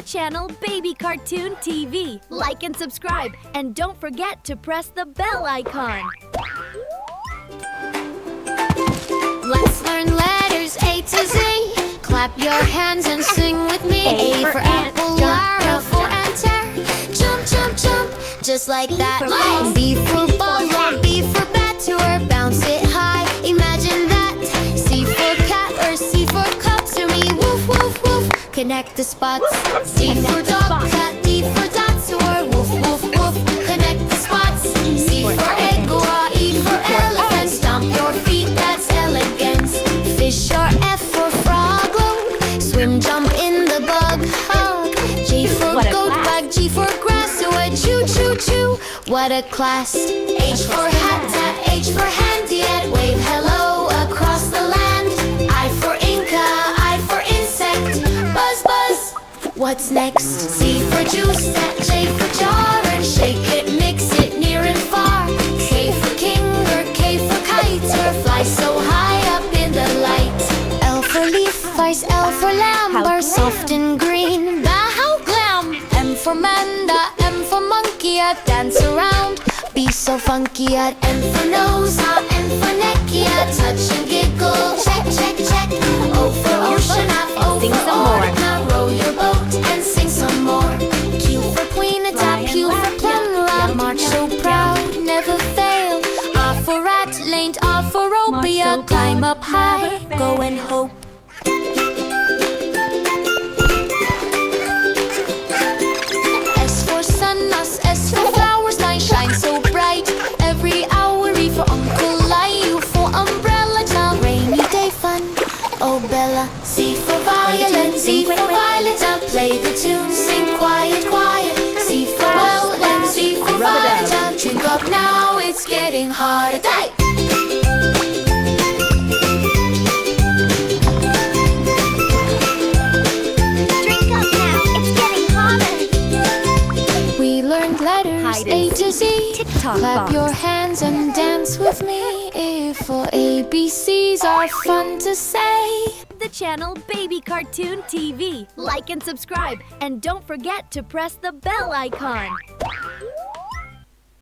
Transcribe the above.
channel Baby Cartoon TV. Like and subscribe, and don't forget to press the bell icon. Let's learn letters A to Z. Clap your hands and sing with me. A for apple, R for enter. Jump, jump, jump, just like that. B for ball, B for bat, or bounce it high. Imagine that. C for cat, or C for cup. To me, woof, woof, woof. Connect the spots. D for dog, cat, D for dots, or woof, woof, woof. Connect the spots. C for egg, or E for elephant. Stomp your feet, that's elegance. Fish or F for frog, swim, jump in the bug, hug. G for goat, bug, G for grass, so a choo, choo, choo. What a class. H for hat, tap, H for handy, and wave hello across the land. I for Inca, I for insect, buzz, buzz. What's next? C for juice, tap, J for jar, and shake it, mix it near and far. K for king, or K for kite, or fly so high up in the light. L for leaf, flies L for lamb, are soft and green, how glam. M for manda, M for monkey, I dance around, be so funky. At M for nose, M for neck, touch and giggle, check, check, check. O for ocean, O for oar, now row your boat and sing some more. Q for queen, tap, Q for plum, march so proud, never fail. R for rat, lane, R for opia, climb up high, go and hope. S for sun, S for flowers, night shine so bright every hour. E for uncle, U for umbrella, now rainy day fun, oh Bella. C for violin, C for violet, I'll play the tune, sing quiet, quiet. C for well, and C for violet, I'll drink up now, it's getting harder. Die. Letters A to Z. Clap your hands and dance with me. A for ABCs are fun to say. The channel Baby Cartoon TV. Like and subscribe, and don't forget to press the bell icon.